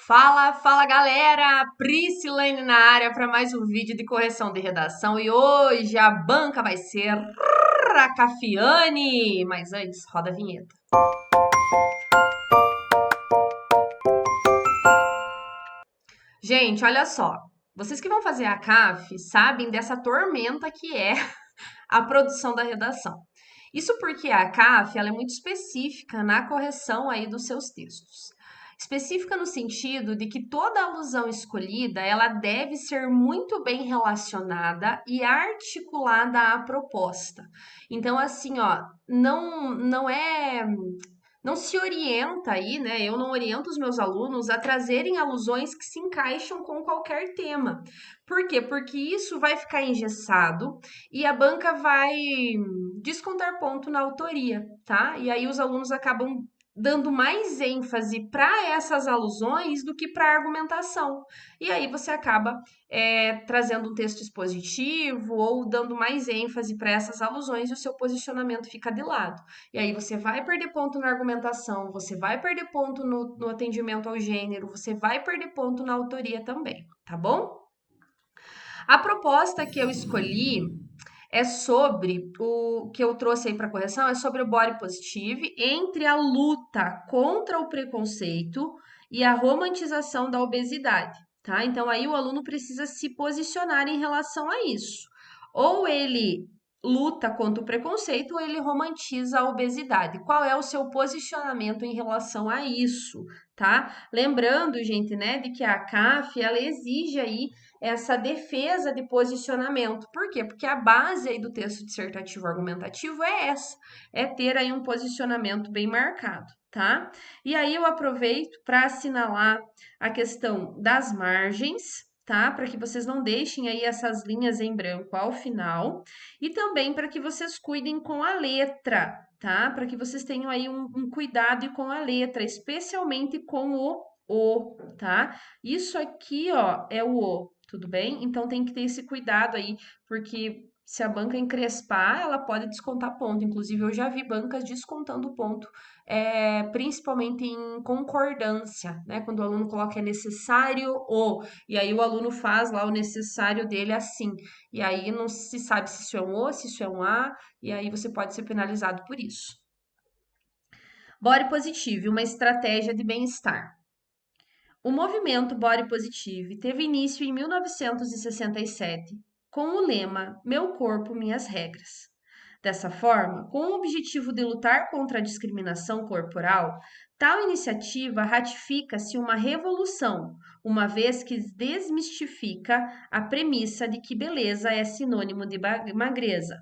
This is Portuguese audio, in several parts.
Fala, fala galera! Priscilane na área para mais um vídeo de correção de redação e hoje a banca vai ser a Cafiane. Mas antes, roda a vinheta. Gente, olha só. Vocês que vão fazer a CAF sabem dessa tormenta que é a produção da redação. Isso porque a CAF ela é muito específica na correção aí dos seus textos. Específica no sentido de que toda alusão escolhida ela deve ser muito bem relacionada e articulada à proposta. Então, assim, ó, não se orienta aí, né? Eu não oriento os meus alunos a trazerem alusões que se encaixam com qualquer tema. Por quê? Porque isso vai ficar engessado e a banca vai descontar ponto na autoria, tá? E aí os alunos acabam dando mais ênfase para essas alusões do que para a argumentação. E aí você acaba trazendo um texto expositivo ou dando mais ênfase para essas alusões e o seu posicionamento fica de lado. E aí você vai perder ponto na argumentação, você vai perder ponto no atendimento ao gênero, você vai perder ponto na autoria também, tá bom? A proposta que eu escolhi é sobre o que eu trouxe aí para correção, é sobre o body positive entre a luta contra o preconceito e a romantização da obesidade, tá? Então aí o aluno precisa se posicionar em relação a isso. Ou ele luta contra o preconceito ou ele romantiza a obesidade. Qual é o seu posicionamento em relação a isso, tá? Lembrando, gente, né, de que a CAF, ela exige aí essa defesa de posicionamento. Por quê? Porque a base aí do texto dissertativo argumentativo é essa, é ter aí um posicionamento bem marcado, tá? E aí eu aproveito para assinalar a questão das margens, tá? Para que vocês não deixem aí essas linhas em branco ao final e também para que vocês cuidem com a letra, tá? Para que vocês tenham aí um cuidado com a letra, especialmente com o, tá? Isso aqui, ó, é o O, tudo bem? Então tem que ter esse cuidado aí, porque se a banca encrespar, ela pode descontar ponto. Inclusive, eu já vi bancas descontando ponto, principalmente em concordância, né? Quando o aluno coloca é necessário o, e aí o aluno faz lá o necessário dele assim. E aí não se sabe se isso é um o, se isso é um a, e aí você pode ser penalizado por isso. Body Positive, uma estratégia de bem-estar. O movimento Body Positive teve início em 1967 com o lema Meu corpo, minhas regras. Dessa forma, com o objetivo de lutar contra a discriminação corporal, tal iniciativa ratifica-se uma revolução, uma vez que desmistifica a premissa de que beleza é sinônimo de magreza.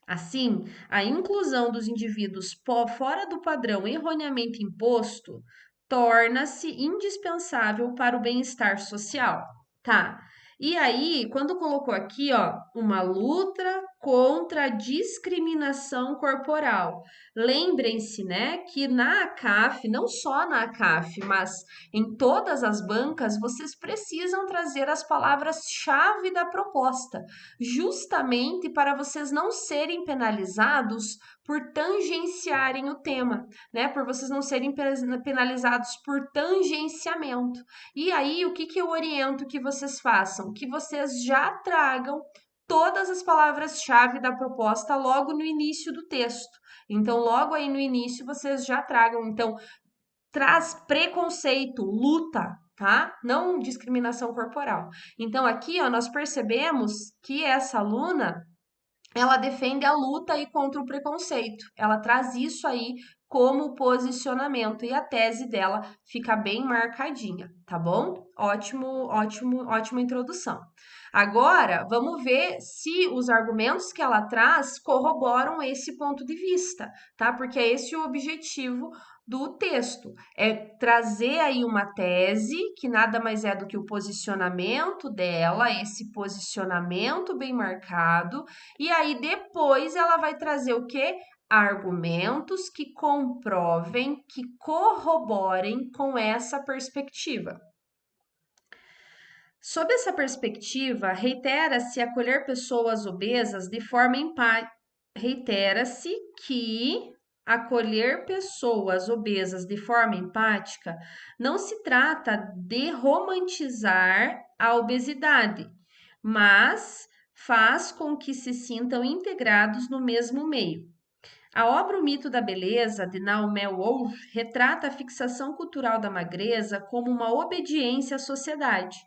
Assim, a inclusão dos indivíduos fora do padrão erroneamente imposto torna-se indispensável para o bem-estar social, tá? E aí, quando colocou aqui, ó, uma luta contra a discriminação corporal. Lembrem-se, né, que na ACAF, não só na ACAF, mas em todas as bancas, vocês precisam trazer as palavras-chave da proposta justamente para vocês não serem penalizados por tangenciarem o tema, né? Por vocês não serem penalizados por tangenciamento. E aí, o que que eu oriento que vocês façam? Que vocês já tragam todas as palavras-chave da proposta logo no início do texto. Então, logo aí no início, vocês já tragam. Então, traz preconceito, luta, tá? Não discriminação corporal. Então, aqui, ó, nós percebemos que essa aluna, ela defende a luta aí contra o preconceito. Ela traz isso aí como posicionamento e a tese dela fica bem marcadinha, tá bom? Ótimo, ótimo, ótima introdução. Agora, vamos ver se os argumentos que ela traz corroboram esse ponto de vista, tá? Porque é esse o objetivo do texto, é trazer aí uma tese que nada mais é do que o posicionamento dela, esse posicionamento bem marcado, e aí depois ela vai trazer o quê? Argumentos que comprovem, que corroborem com essa perspectiva. Sob essa perspectiva, reitera-se acolher pessoas obesas de forma empática. Reitera-se que acolher pessoas obesas de forma empática, não se trata de romantizar a obesidade, mas faz com que se sintam integrados no mesmo meio. A obra O Mito da Beleza, de Naomi Wolf, retrata a fixação cultural da magreza como uma obediência à sociedade.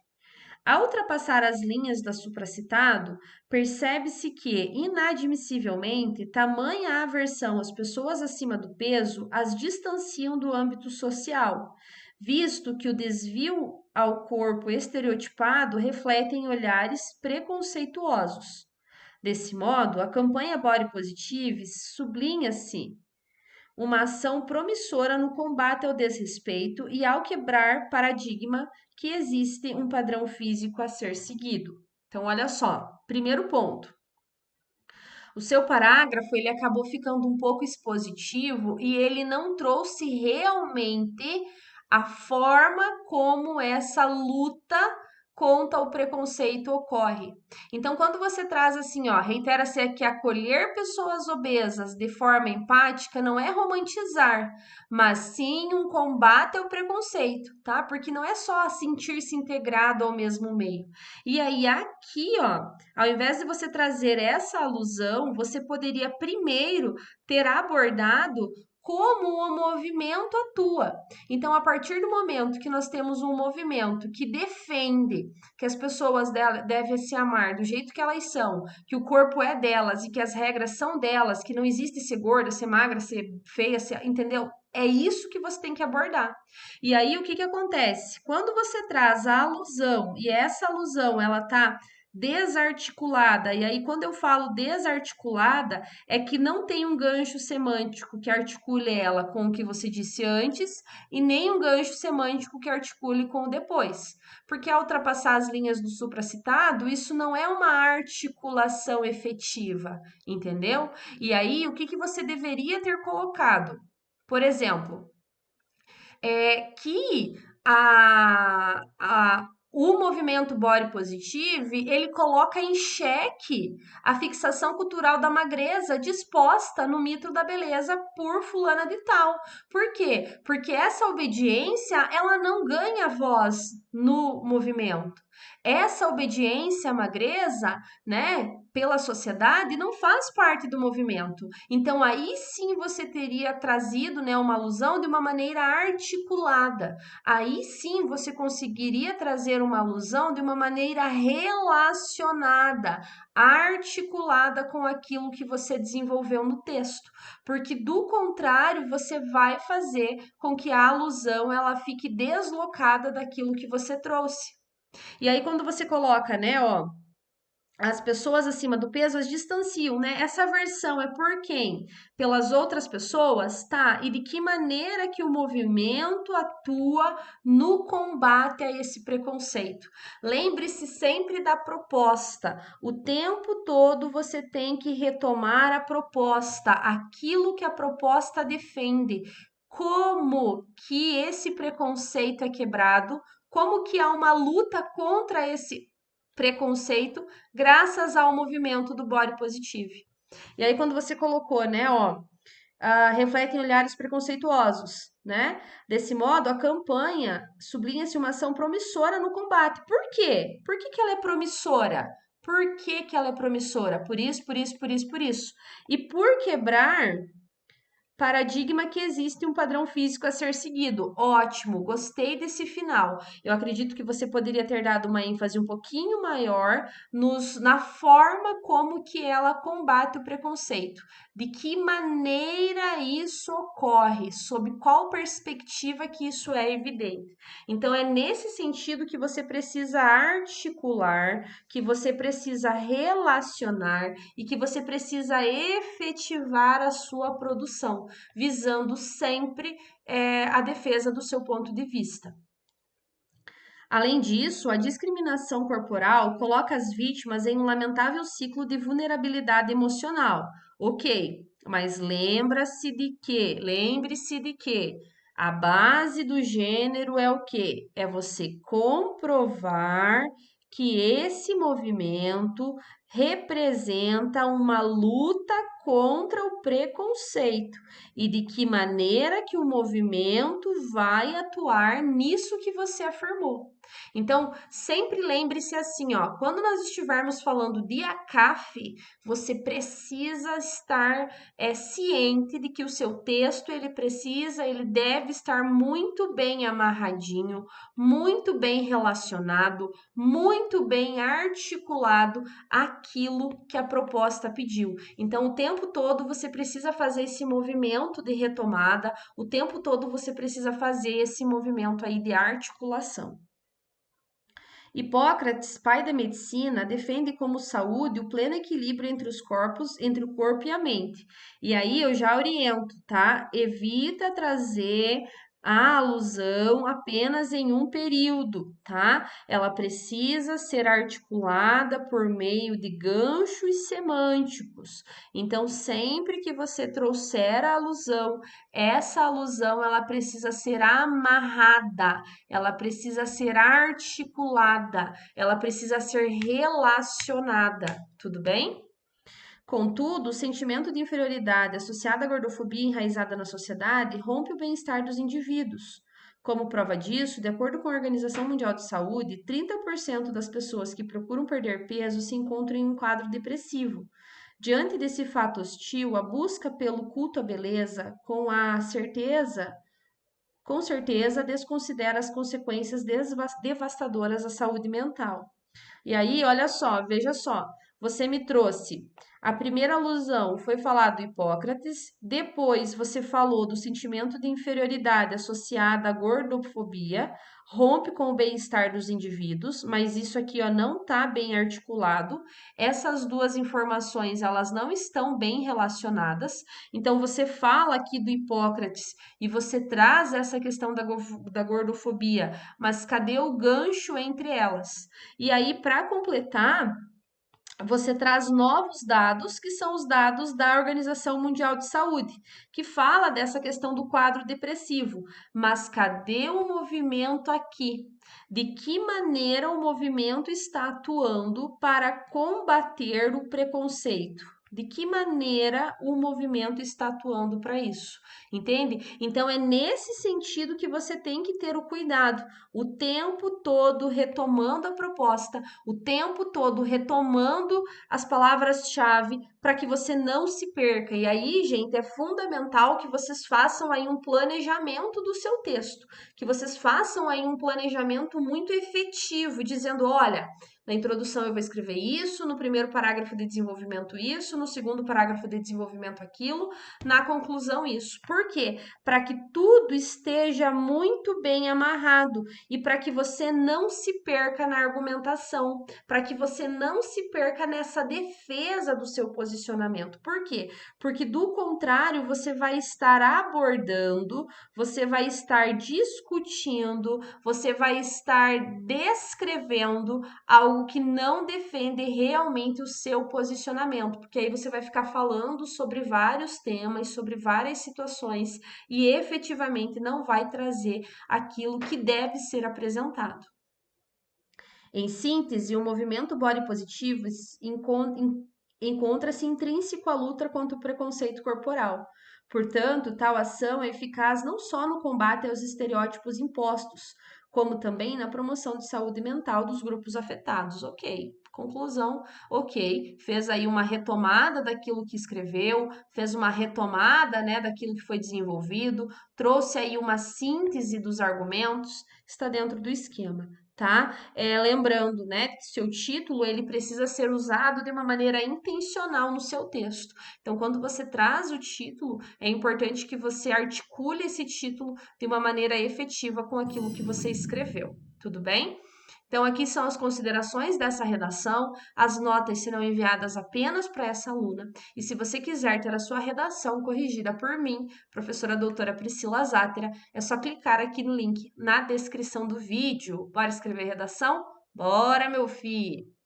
Ao ultrapassar as linhas da supracitado, percebe-se que, inadmissivelmente, tamanha aversão às pessoas acima do peso as distanciam do âmbito social, visto que o desvio ao corpo estereotipado reflete em olhares preconceituosos. Desse modo, a campanha Body Positive sublinha-se uma ação promissora no combate ao desrespeito e ao quebrar paradigma que existe um padrão físico a ser seguido. Então, olha só, primeiro ponto. O seu parágrafo ele acabou ficando um pouco expositivo e ele não trouxe realmente a forma como essa luta contra o preconceito ocorre. Então, quando você traz assim, ó, reitera-se que acolher pessoas obesas de forma empática não é romantizar, mas sim um combate ao preconceito, tá? Porque não é só sentir-se integrado ao mesmo meio. E aí, aqui, ó, ao invés de você trazer essa alusão, você poderia primeiro ter abordado como o movimento atua. Então, a partir do momento que nós temos um movimento que defende que as pessoas devem se amar do jeito que elas são, que o corpo é delas e que as regras são delas, que não existe ser gorda, ser magra, ser feia, entendeu? É isso que você tem que abordar. E aí, o que que acontece? Quando você traz a alusão, e essa alusão, ela tá desarticulada, e aí quando eu falo desarticulada, é que não tem um gancho semântico que articule ela com o que você disse antes, e nem um gancho semântico que articule com o depois. Porque ao ultrapassar as linhas do supracitado, isso não é uma articulação efetiva, entendeu? E aí, o que que você deveria ter colocado? Por exemplo, que o movimento body positive, ele coloca em xeque a fixação cultural da magreza disposta no mito da beleza por fulana de tal. Por quê? Porque essa obediência, ela não ganha voz no movimento. Essa obediência à magreza, né, pela sociedade, não faz parte do movimento. Então, aí sim você teria trazido, né, uma alusão de uma maneira articulada. Aí sim você conseguiria trazer uma alusão de uma maneira relacionada, articulada com aquilo que você desenvolveu no texto. Porque do contrário, você vai fazer com que a alusão ela fique deslocada daquilo que você trouxe. E aí, quando você coloca, né, ó, as pessoas acima do peso as distanciam, né? Essa aversão é por quem? Pelas outras pessoas, tá? E de que maneira que o movimento atua no combate a esse preconceito? Lembre-se sempre da proposta. O tempo todo você tem que retomar a proposta, aquilo que a proposta defende. Como que esse preconceito é quebrado? Como que há uma luta contra esse preconceito graças ao movimento do body positive. E aí, quando você colocou, né, ó, refletem olhares preconceituosos, né? Desse modo, a campanha sublinha-se uma ação promissora no combate. Por quê? Por que que ela é promissora? Por que que ela é promissora? Por isso, por isso, por isso, por isso. E por quebrar paradigma que existe um padrão físico a ser seguido. Ótimo, gostei desse final. Eu acredito que você poderia ter dado uma ênfase um pouquinho maior na forma como que ela combate o preconceito. De que maneira isso ocorre, sob qual perspectiva que isso é evidente. Então é nesse sentido que você precisa articular, que você precisa relacionar e que você precisa efetivar a sua produção, visando sempre a defesa do seu ponto de vista. Além disso, a discriminação corporal coloca as vítimas em um lamentável ciclo de vulnerabilidade emocional. Ok, mas lembre-se de que a base do gênero é o quê? É você comprovar que esse movimento representa uma luta contra o preconceito e de que maneira que o movimento vai atuar nisso que você afirmou. Então, sempre lembre-se assim, ó, quando nós estivermos falando de ACAF, você precisa estar ciente de que o seu texto ele deve estar muito bem amarradinho, muito bem relacionado, muito bem articulado àquilo que a proposta pediu. Então, o tempo todo você precisa fazer esse movimento de retomada, o tempo todo você precisa fazer esse movimento aí de articulação. Hipócrates, pai da medicina, defende como saúde o pleno equilíbrio entre os corpos, entre o corpo e a mente. E aí eu já oriento, tá? Evita trazer a alusão apenas em um período, tá? Ela precisa ser articulada por meio de ganchos semânticos. Então, sempre que você trouxer a alusão, essa alusão ela precisa ser amarrada, ela precisa ser articulada, ela precisa ser relacionada, tudo bem? Contudo, o sentimento de inferioridade associado à gordofobia enraizada na sociedade rompe o bem-estar dos indivíduos. Como prova disso, de acordo com a Organização Mundial de Saúde, 30% das pessoas que procuram perder peso se encontram em um quadro depressivo. Diante desse fato hostil, a busca pelo culto à beleza, com certeza desconsidera as consequências devastadoras à saúde mental. E aí, olha só, veja só, você me trouxe a primeira alusão foi falar do Hipócrates, depois você falou do sentimento de inferioridade associado à gordofobia, rompe com o bem-estar dos indivíduos, mas isso aqui ó, não está bem articulado. Essas duas informações elas não estão bem relacionadas. Então você fala aqui do Hipócrates e você traz essa questão da gordofobia, mas cadê o gancho entre elas? E aí, para completar, você traz novos dados, que são os dados da Organização Mundial de Saúde, que fala dessa questão do quadro depressivo. Mas cadê o movimento aqui? De que maneira o movimento está atuando para combater o preconceito? De que maneira o movimento está atuando para isso? Entende? Então é nesse sentido que você tem que ter o cuidado, o tempo todo retomando a proposta, o tempo todo retomando as palavras-chave para que você não se perca. E aí, gente, é fundamental que vocês façam aí um planejamento do seu texto, que vocês façam aí um planejamento muito efetivo, dizendo, olha, na introdução eu vou escrever isso, no primeiro parágrafo de desenvolvimento isso, no segundo parágrafo de desenvolvimento aquilo, na conclusão isso. Por quê? Para que tudo esteja muito bem amarrado e para que você não se perca na argumentação, para que você não se perca nessa defesa do seu posicionamento. Por quê? Porque do contrário, você vai estar abordando, você vai estar discutindo, você vai estar descrevendo algo que não defende realmente o seu posicionamento, porque aí você vai ficar falando sobre vários temas, sobre várias situações e efetivamente não vai trazer aquilo que deve ser apresentado. Em síntese, o movimento body positivo encontra-se intrínseco à luta contra o preconceito corporal. Portanto, tal ação é eficaz não só no combate aos estereótipos impostos, como também na promoção de saúde mental dos grupos afetados. Ok. Conclusão, ok, fez aí uma retomada daquilo que escreveu, fez uma retomada, né, daquilo que foi desenvolvido, trouxe aí uma síntese dos argumentos, está dentro do esquema, tá? Lembrando, né, que seu título ele precisa ser usado de uma maneira intencional no seu texto. Então, quando você traz o título, é importante que você articule esse título de uma maneira efetiva com aquilo que você escreveu. Tudo bem? Então, aqui são as considerações dessa redação. As notas serão enviadas apenas para essa aluna. E se você quiser ter a sua redação corrigida por mim, professora doutora Priscila Zátera, é só clicar aqui no link na descrição do vídeo. Bora escrever redação? Bora, meu filho!